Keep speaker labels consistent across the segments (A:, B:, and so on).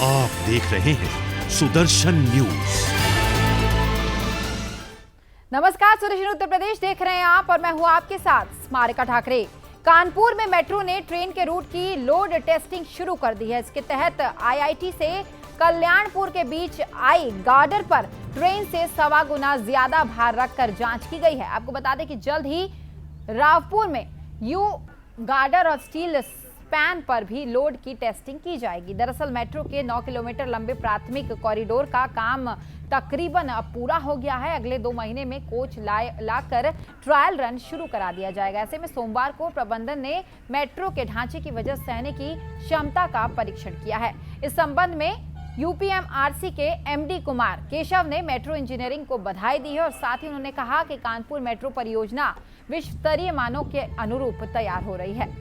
A: आप देख रहे हैं सुदर्शन न्यूज।
B: नमस्कार, सुदर्शन उत्तर प्रदेश देख रहे हैं आप और मैं हूं आपके साथ स्मारिका ठाकरे। कानपुर में मेट्रो ने ट्रेन के रूट की लोड टेस्टिंग शुरू कर दी है। इसके तहत आईआईटी से कल्याणपुर के बीच आई गार्डर पर ट्रेन से 1.25 गुना ज्यादा भार रखकर जांच की गई है। आपको बता दें कि जल्द ही रावपुर में यू गार्डर और स्टील स्पैन पर भी लोड की टेस्टिंग की जाएगी। दरअसल मेट्रो के 9 किलोमीटर लंबे प्राथमिक कॉरिडोर का काम तकरीबन अब पूरा हो गया है। अगले 2 महीने में कोच लाकर ट्रायल रन शुरू करा दिया जाएगा। ऐसे में सोमवार को प्रबंधन ने मेट्रो के ढांचे की वजह सहने की क्षमता का परीक्षण किया है। इस संबंध में यूपीएमआरसी के एमडी कुमार केशव ने मेट्रो इंजीनियरिंग को बधाई दी है और साथ ही उन्होंने कहा कि कानपुर मेट्रो परियोजना विश्व स्तरीय मानों के अनुरूप तैयार हो रही है।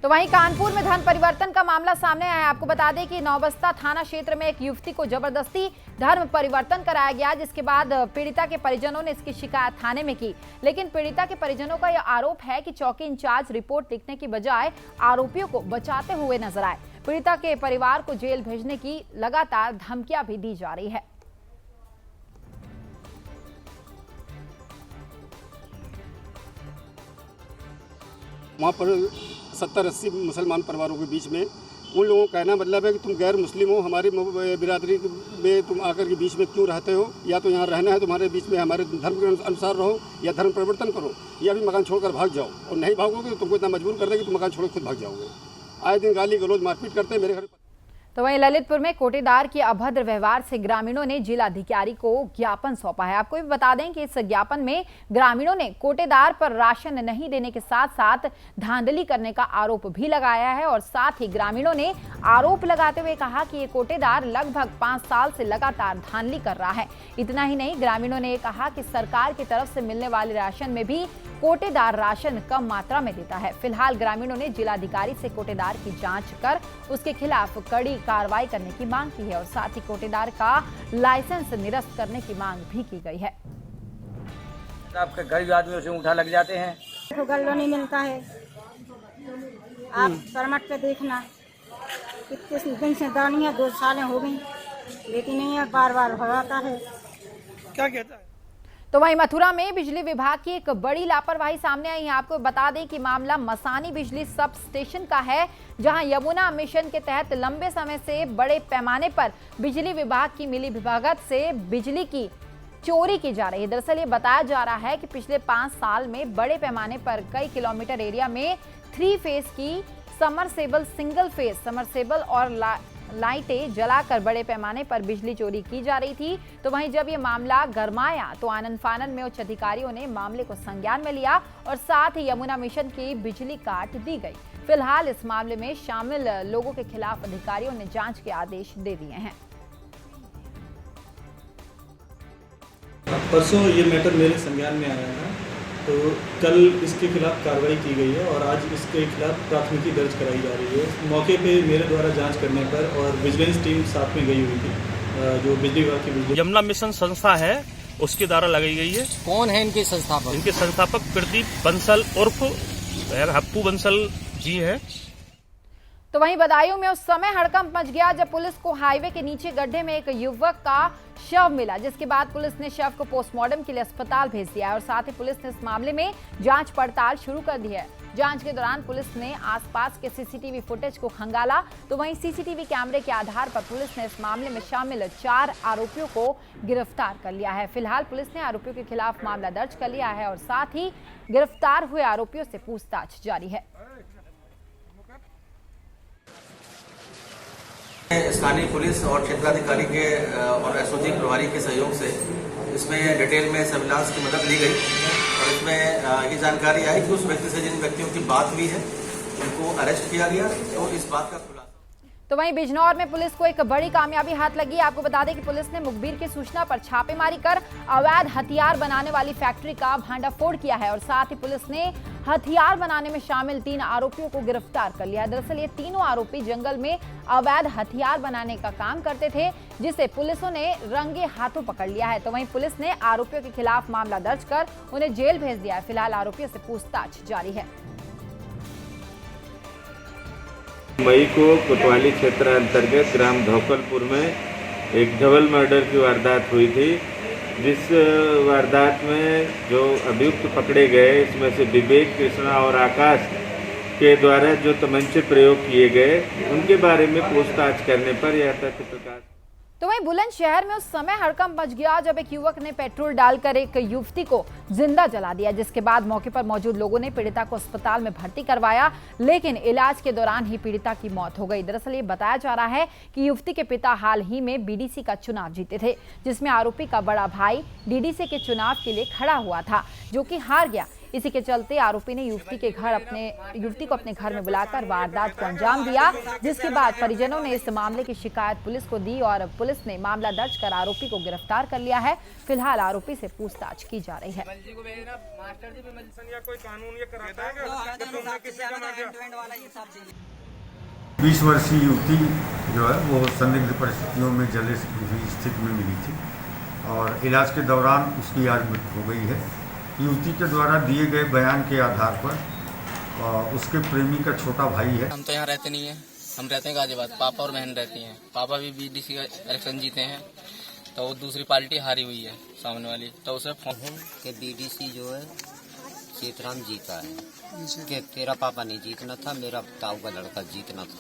B: तो वहीं कानपुर में धर्म परिवर्तन का मामला सामने आया है। आपको बता दें कि नौबस्ता थाना क्षेत्र में एक युवती को जबरदस्ती धर्म परिवर्तन कराया गया, जिसके बाद पीड़िता के परिजनों ने इसकी शिकायत थाने में की। लेकिन पीड़िता के परिजनों का यह आरोप है कि चौकी इंचार्ज रिपोर्ट लिखने की बजाय आरोपियों को बचाते हुए नजर आए। पीड़िता के परिवार को जेल भेजने की लगातार धमकियां भी दी जा रही है।
C: वहाँ पर 70-80 मुसलमान परिवारों के बीच में उन लोगों का कहना मतलब है कि तुम गैर मुस्लिम हो, हमारी बिरादरी में तुम आकर के बीच में क्यों रहते हो? या तो यहाँ रहना है तुम्हारे बीच में, हमारे धर्म के अनुसार रहो या धर्म परिवर्तन करो, या भी मकान छोड़कर भाग जाओ। और नहीं भागोगे तो तुमको इतना मजबूर कर देंगे कि तुम मकान छोड़ खुद भाग जाओगे। आए दिन गाली गलौज मारपीट करते हैं मेरे घर।
B: तो वहीं ललितपुर में कोटेदार के अभद्र व्यवहार से ग्रामीणों ने जिलाधिकारी को ज्ञापन सौंपा है। आपको भी बता दें कि इस ज्ञापन में ग्रामीणों ने कोटेदार पर राशन नहीं देने के साथ साथ धांधली करने का आरोप भी लगाया है और साथ ही ग्रामीणों ने आरोप लगाते हुए कहा कि ये कोटेदार लगभग 5 साल से लगातार धांधली कर रहा है। इतना ही नहीं, ग्रामीणों ने कहा कि सरकार की तरफ से मिलने वाले राशन में भी कोटेदार राशन कम मात्रा में देता है। फिलहाल ग्रामीणों ने जिलाधिकारी से कोटेदार की जांच कर उसके खिलाफ कड़ी कार्रवाई करने की मांग की है और साथ ही कोटेदार का लाइसेंस निरस्त करने की मांग भी की गई है।
D: आपके गरीब आदमियों से उठा लग जाते हैं,
E: तो गल्लो नहीं मिलता है। आप परमट पे देखना, कितने दिन से दानियाँ 2 सालें हो गई, लेती नहीं है, बार बार हो जाता है।
D: क्या कहता है?
B: तो वहीं मथुरा में बिजली विभाग की एक बड़ी लापरवाही सामने आई है। आपको बता दें कि मामला मसानी बिजली सब स्टेशन का है, जहां यमुना मिशन के तहत लंबे समय से बड़े पैमाने पर बिजली विभाग की मिलीभगत से बिजली की चोरी की जा रही है। दरअसल ये बताया जा रहा है कि पिछले 5 साल में बड़े पैमाने पर कई किलोमीटर एरिया में 3 फेज की समरसेबल, सिंगल फेज समरसेबल और लाइटें जलाकर बड़े पैमाने पर बिजली चोरी की जा रही थी। तो वहीं जब ये मामला गरमाया तो आनन फानन में उच्च अधिकारियों ने मामले को संज्ञान में लिया और साथ ही यमुना मिशन की बिजली काट दी गई। फिलहाल इस मामले में शामिल लोगों के खिलाफ अधिकारियों ने जांच के आदेश दे दिए हैं।
F: परसों ये मैटर मेरे संज्ञान में आया है, तो कल इसके खिलाफ कार्रवाई की गई है और आज इसके खिलाफ प्राथमिकी दर्ज कराई जा रही है। मौके पे मेरे द्वारा जांच करने पर और विजिलेंस टीम साथ में गई हुई थी, जो बिजली विभाग की बिजली
G: यमुना मिशन संस्था है उसके द्वारा लगाई गई है।
D: कौन है इनके संस्थापक?
G: इनके संस्थापक प्रदीप बंसल उर्फ हप्पू बंसल जी हैं।
B: तो वहीं बदायूं में उस समय हड़कंप मच गया जब पुलिस को हाईवे के नीचे गड्ढे में एक युवक का शव मिला, जिसके बाद पुलिस ने शव को पोस्टमार्टम के लिए अस्पताल भेज दिया है और साथ ही पुलिस ने इस मामले में जांच पड़ताल शुरू कर दी है। जांच के दौरान पुलिस ने आसपास के सीसीटीवी फुटेज को खंगाला। तो वहीं सीसीटीवी कैमरे के आधार पर पुलिस ने इस मामले में शामिल 4 आरोपियों को गिरफ्तार कर लिया है। फिलहाल पुलिस ने आरोपियों के खिलाफ मामला दर्ज कर लिया है और साथ ही गिरफ्तार हुए आरोपियों से पूछताछ जारी है।
H: स्थानीय पुलिस और क्षेत्राधिकारी के और एसओजी प्रभारी के सहयोग से इसमें डिटेल में सर्विलांस की मदद ली गई और इसमें ये जानकारी आई कि उस व्यक्ति से जिन व्यक्तियों की बात हुई है उनको अरेस्ट किया गया। तो इस बात का खुलासा
B: तो वहीं बिजनौर में पुलिस को एक बड़ी कामयाबी हाथ लगी। आपको बता दें कि पुलिस ने मुखबिर की सूचना पर छापेमारी कर अवैध हथियार बनाने वाली फैक्ट्री का भांडाफोड़ किया है और साथ ही पुलिस ने हथियार बनाने में शामिल 3 आरोपियों को गिरफ्तार कर लिया है। दरअसल ये तीनों आरोपी जंगल में अवैध हथियार बनाने का काम करते थे, जिसे पुलिसों ने रंगे हाथों पकड़ लिया है। तो वहीं पुलिस ने आरोपियों के खिलाफ मामला दर्ज कर उन्हें जेल भेज दिया है। फिलहाल आरोपियों से पूछताछ जारी है।
I: मई को कोतवाली क्षेत्र अंतर्गत ग्राम धौकलपुर में एक डबल मर्डर की वारदात हुई थी, जिस वारदात में जो अभियुक्त पकड़े गए इसमें से विवेक, कृष्णा और आकाश के द्वारा जो तमंचे प्रयोग किए गए उनके बारे में पूछताछ करने पर यह तथ्य प्रकाश।
B: तो वहीं बुलंदशहर में उस समय हड़कंप मच गया जब एक युवक ने पेट्रोल डालकर एक युवती को जिंदा जला दिया, जिसके बाद मौके पर मौजूद लोगों ने पीड़िता को अस्पताल में भर्ती करवाया, लेकिन इलाज के दौरान ही पीड़िता की मौत हो गई। दरअसल ये बताया जा रहा है कि युवती के पिता हाल ही में बीडीसी का चुनाव जीते थे, जिसमें आरोपी का बड़ा भाई डीडीसी के चुनाव के लिए खड़ा हुआ था, जो कि हार गया। इसी के चलते आरोपी ने युवती को अपने घर में बुलाकर वारदात को अंजाम दिया, जिसके बाद परिजनों ने इस मामले की शिकायत पुलिस को दी और पुलिस ने मामला दर्ज कर आरोपी को गिरफ्तार कर लिया है। फिलहाल आरोपी से पूछताछ की जा रही है।
J: 20 वर्षीय युवती जो है वो संदिग्ध परिस्थितियों में जले हुई स्थिति में मिली थी और इलाज के दौरान उसकी आज मृत्यु हो गई है। युवती के द्वारा दिए गए बयान के आधार पर उसके प्रेमी का छोटा भाई है।
K: हम तो यहाँ रहते नहीं हैं, हम रहते हैं गाजियाबाद। पापा और बहन रहती हैं। पापा भी बीडीसी का इलेक्शन जीते हैं, तो वो दूसरी पार्टी हारी हुई है सामने वाली, तो उसे फोन
L: के बीडीसी जो है सीताराम जीता है कि तेरा पापा नहीं जीतना था, मेरा ताऊ का लड़का जीतना था।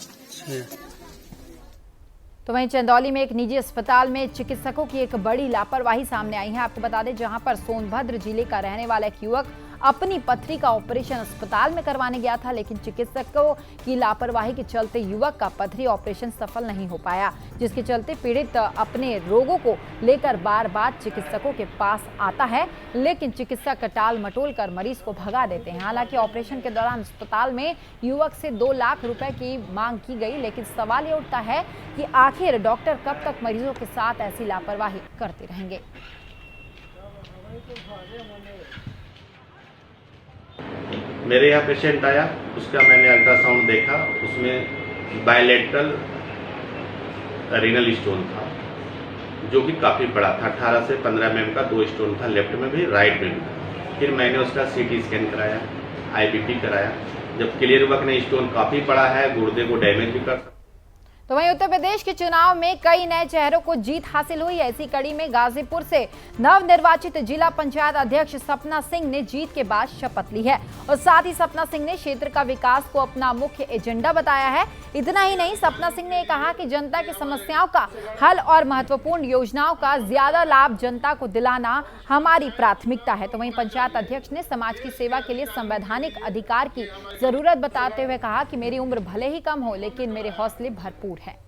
B: तो वहीं चंदौली में एक निजी अस्पताल में चिकित्सकों की एक बड़ी लापरवाही सामने आई है। आपको बता दें, जहां पर सोनभद्र जिले का रहने वाला एक युवक अपनी पथरी का ऑपरेशन अस्पताल में करवाने गया था, लेकिन चिकित्सकों की लापरवाही के चलते युवक का पथरी ऑपरेशन सफल नहीं हो पाया, जिसके चलते पीड़ित अपने रोगों को लेकर बार बार चिकित्सकों के पास आता है, लेकिन चिकित्सक टाल मटोल कर मरीज को भगा देते हैं। हालांकि ऑपरेशन के दौरान अस्पताल में युवक से 2 लाख रुपए की मांग की गई, लेकिन सवाल ये उठता है कि आखिर डॉक्टर कब तक मरीजों के साथ ऐसी लापरवाही करते रहेंगे।
I: मेरे यहाँ पेशेंट आया, उसका मैंने अल्ट्रासाउंड देखा, उसमें बायलेटरल रीनल स्टोन था, जो कि काफ़ी बड़ा था। 18 से 15 mm का 2 स्टोन था, लेफ्ट में भी राइट में भी। फिर मैंने उसका CT स्कैन कराया, IBP कराया। जब क्लियर हुआ कि नहीं स्टोन काफ़ी बड़ा है, गुर्दे को डैमेज भी कर।
B: तो वहीं उत्तर प्रदेश के चुनाव में कई नए चेहरों को जीत हासिल हुई है। इसी कड़ी में गाजीपुर से नवनिर्वाचित जिला पंचायत अध्यक्ष सपना सिंह ने जीत के बाद शपथ ली है और साथ ही सपना सिंह ने क्षेत्र का विकास को अपना मुख्य एजेंडा बताया है। इतना ही नहीं, सपना सिंह ने कहा कि जनता की समस्याओं का हल और महत्वपूर्ण योजनाओं का ज्यादा लाभ जनता को दिलाना हमारी प्राथमिकता है। तो वहीं पंचायत अध्यक्ष ने समाज की सेवा के लिए संवैधानिक अधिकार की जरूरत बताते हुए कहा कि मेरी उम्र भले ही कम हो, लेकिन मेरे हौसले भरपूर है।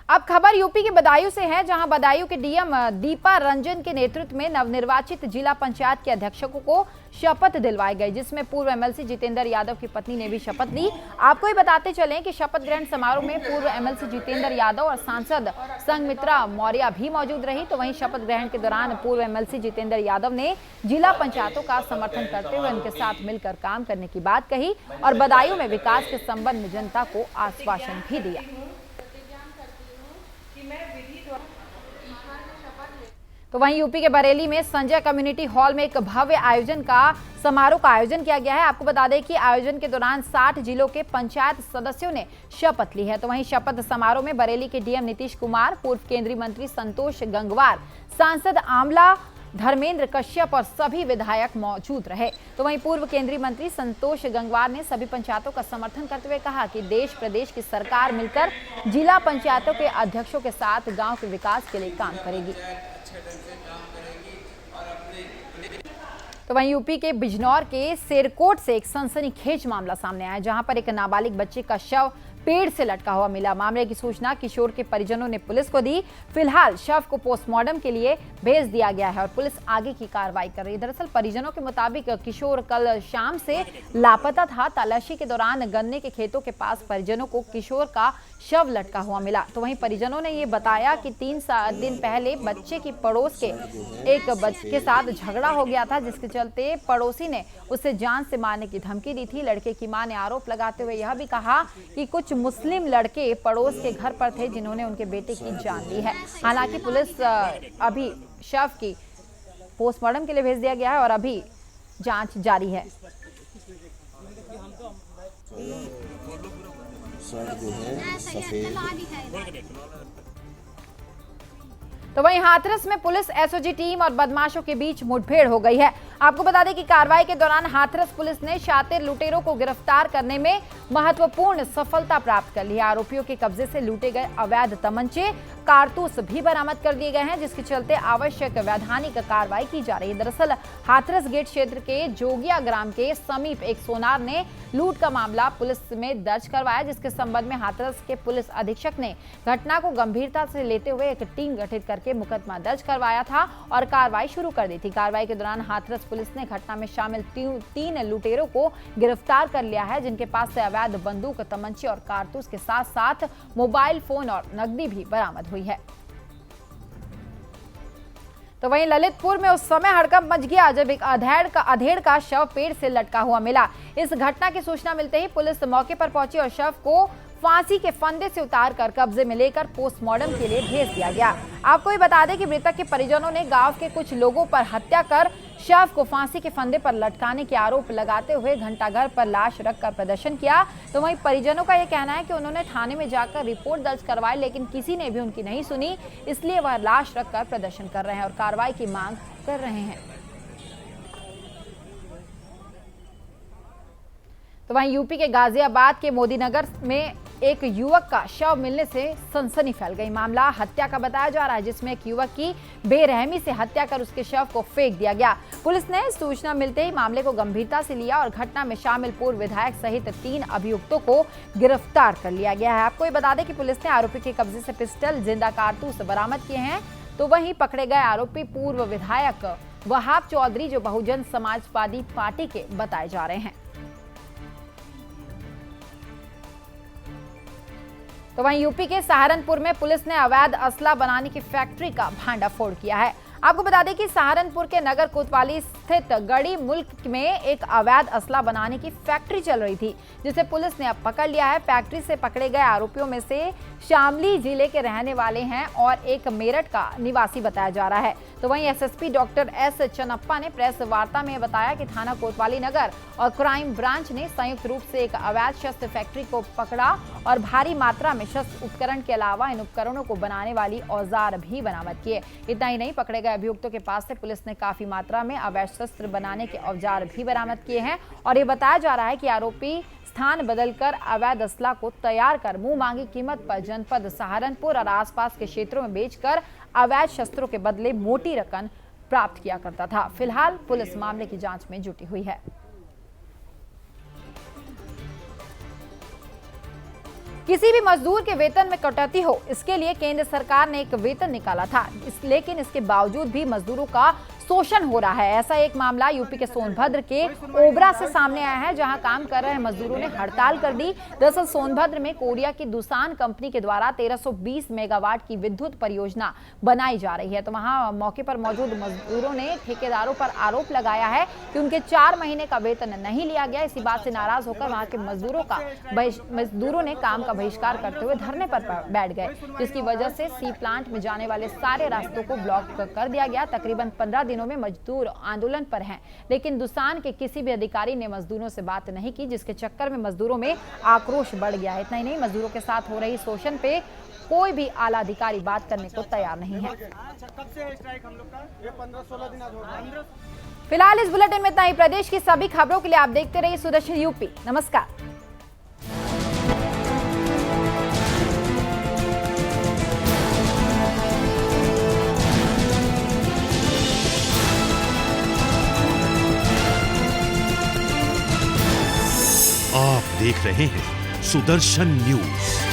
B: अब खबर यूपी के बदायूं से है, जहां बदायूं के डीएम दीपा रंजन के नेतृत्व में नवनिर्वाचित जिला पंचायत के अध्यक्षों को शपथ दिलवाई गई, जिसमें पूर्व एमएलसी जितेंद्र यादव की पत्नी ने भी शपथ ली। आपको ही बताते चलें कि शपथ ग्रहण समारोह में पूर्व एमएलसी जितेंद्र यादव और सांसद संघमित्रा मौर्य भी मौजूद रही। तो वहीं शपथ ग्रहण के दौरान पूर्व एमएलसी जितेंद्र यादव ने जिला पंचायतों का समर्थन करते हुए उनके साथ मिलकर काम करने की बात कही और बदायूं में विकास के संबंध में जनता को आश्वासन भी दिया। तो वहीं यूपी के बरेली में संजय कम्युनिटी हॉल में एक भव्य समारोह का आयोजन किया गया है। आपको बता दें कि आयोजन के दौरान 60 जिलों के पंचायत सदस्यों ने शपथ ली है। तो वहीं शपथ समारोह में बरेली के डीएम नीतीश कुमार, पूर्व केंद्रीय मंत्री संतोष गंगवार, सांसद आमला धर्मेंद्र कश्यप और सभी विधायक मौजूद रहे। तो वहीं पूर्व केंद्रीय मंत्री संतोष गंगवार ने सभी पंचायतों का समर्थन करते हुए कहा कि देश प्रदेश की सरकार मिलकर जिला पंचायतों के अध्यक्षों के साथ गांव के विकास के लिए काम करेगी। तो वहीं यूपी के बिजनौर के सेरकोट से एक सनसनीखेज मामला सामने आया, जहां पर एक नाबालिग बच्चे का शव पेड़ से लटका हुआ मिला। मामले की सूचना किशोर के परिजनों ने पुलिस को दी। फिलहाल शव को पोस्टमार्टम के लिए भेज दिया गया है और पुलिस आगे की कार्रवाई कर रही है। दरअसल परिजनों के मुताबिक किशोर कल शाम से लापता था। तलाशी के दौरान गन्ने के खेतों के पास परिजनों को किशोर का शव लटका हुआ मिला। तो वहीं परिजनों ने ये बताया कि 3 दिन पहले बच्चे की पड़ोस के एक बच्चे के साथ झगड़ा हो गया था, जिसके चलते पड़ोसी ने उसे जान से मारने की धमकी दी थी। लड़के की मां ने आरोप लगाते हुए यह भी कहा कि कुछ मुस्लिम लड़के पड़ोस के घर पर थे जिन्होंने उनके बेटे की जान ली है। हालांकि पुलिस अभी शव की पोस्टमार्टम के लिए भेज दिया गया है और अभी जांच जारी है। तो वहीं हाथरस में पुलिस एसओजी टीम और बदमाशों के बीच मुठभेड़ हो गई है। आपको बता दें कि कार्रवाई के दौरान हाथरस पुलिस ने शातिर लुटेरों को गिरफ्तार करने में महत्वपूर्ण सफलता प्राप्त कर ली है। आरोपियों के कब्जे से लूटे गए अवैध तमंचे, कारतूस भी बरामद कर दिए गए हैं, जिसके चलते आवश्यक वैधानिक कार्रवाई की जा रही है। दरअसल हाथरस गेट क्षेत्र के जोगिया ग्राम के समीप एक सोनार ने लूट का मामला पुलिस में दर्ज करवाया, जिसके संबंध में हाथरस के पुलिस अधीक्षक ने घटना को गंभीरता से लेते हुए एक टीम गठित करके मुकदमा दर्ज करवाया था और कार्रवाई शुरू कर दी थी। कार्रवाई के दौरान हाथरस पुलिस ने घटना में शामिल 3 लुटेरों को गिरफ्तार कर लिया है, जिनके पास से अवैध बंदूक, तमंचे और कारतूस के साथ साथ मोबाइल फोन और नकदी भी बरामद हुई है। तो वहीं ललितपुर में उस समय हड़कंप मच गया जब एक अधेड़ का शव पेड़ से लटका हुआ मिला। इस घटना की सूचना मिलते ही पुलिस मौके पर पहुंची और शव को फांसी के फंदे से उतारकर कब्जे में लेकर पोस्टमार्टम के लिए भेज दिया गया। आपको ये बता दें कि मृतक के परिजनों ने गांव के कुछ लोगों पर हत्या कर शव को फांसी के फंदे पर लटकाने के आरोप लगाते हुए घंटाघर पर लाश रखकर प्रदर्शन किया। तो वहीं परिजनों का यह कहना है कि उन्होंने थाने में जाकर रिपोर्ट दर्ज करवाई, लेकिन किसी ने भी उनकी नहीं सुनी, इसलिए वह लाश रखकर प्रदर्शन कर रहे हैं और कार्रवाई की मांग कर रहे हैं। तो वहीं यूपी के गाजियाबाद के मोदीनगर में एक युवक का शव मिलने से सनसनी फैल गई। मामला हत्या का बताया जा रहा है, जिसमें एक युवक की बेरहमी से हत्या कर उसके शव को फेंक दिया गया। पुलिस ने सूचना मिलते ही मामले को गंभीरता से लिया और घटना में शामिल पूर्व विधायक सहित 3 अभियुक्तों को गिरफ्तार कर लिया गया है। आपको ये बता दें कि पुलिस ने आरोपी के कब्जे से पिस्टल, जिंदा कारतूस बरामद किए हैं। तो वहीं पकड़े गए आरोपी पूर्व विधायक वहाब चौधरी, जो बहुजन समाजवादी पार्टी के बताए जा रहे हैं। तो वहीं यूपी के सहारनपुर में पुलिस ने अवैध असला बनाने की फैक्ट्री का भांडाफोड़ किया है। आपको बता दें कि सहारनपुर के नगर कोतवाली स्थित गड़ी मुल्क में एक अवैध असला बनाने की फैक्ट्री चल रही थी, जिसे पुलिस ने अब पकड़ लिया है। फैक्ट्री से पकड़े गए आरोपियों में से शामली जिले के रहने वाले हैं और एक मेरठ का निवासी बताया जा रहा है। तो वहीं एसएसपी डॉक्टर एस चन्नप्पा ने प्रेस वार्ता में बताया कि थाना कोतवाली नगर और क्राइम ब्रांच ने संयुक्त रूप से एक अवैध शस्त्र फैक्ट्री को पकड़ा और भारी मात्रा में शस्त्र उपकरण के अलावा इन उपकरणों को बनाने वाली औजार भी बरामद किए। इतना ही नहीं, पकड़े गए अभियुक्तों के पास से पुलिस ने काफी मात्रा में अवैध शस्त्र बनाने के औजार भी बरामद किए हैं और ये बताया जा रहा है कि आरोपी स्थान बदलकर अवैध असला को तैयार कर मुंह मांगी कीमत पर जनपद सहारनपुर और आसपास के क्षेत्रों में बेचकर अवैध शस्त्रों के बदले मोटी रकम प्राप्त किया करता था। फिलहाल पुलिस मामले की जांच में जुटी हुई है। किसी भी मजदूर के वेतन में कटौती हो, इसके लिए केंद्र सरकार ने एक वेतन निकाला था, लेकिन इसके बावजूद भी मजदूरों का शोषण हो रहा है। ऐसा एक मामला यूपी के सोनभद्र के ओबरा से सामने आया है, जहां काम कर रहे मजदूरों ने हड़ताल कर दी। दरअसल सोनभद्र में कोरिया की दुसान कंपनी के द्वारा 1320 मेगावाट की विद्युत परियोजना बनाई जा रही है। तो वहां मौके पर मौजूद मजदूरों ने ठेकेदारों पर आरोप लगाया है कि उनके 4 महीने का वेतन नहीं लिया गया। इसी बात से नाराज होकर वहां के मजदूरों ने काम का बहिष्कार करते हुए धरने पर बैठ गए, जिसकी वजह से सी प्लांट में जाने वाले सारे रास्तों को ब्लॉक कर दिया गया। तकरीबन 15 दिनों में मजदूर आंदोलन पर हैं, लेकिन दुसान के किसी भी अधिकारी ने मजदूरों से बात नहीं की, जिसके चक्कर में मजदूरों में आक्रोश बढ़ गया है। इतना ही नहीं, मजदूरों के साथ हो रही शोषण पे कोई भी आला अधिकारी बात करने को तैयार नहीं है। फिलहाल इस बुलेटिन में इतना ही। प्रदेश की सभी खबरों के लिए आप देखते रहिए सुदर्शन यूपी। नमस्कार।
A: आप देख रहे हैं सुदर्शन न्यूज।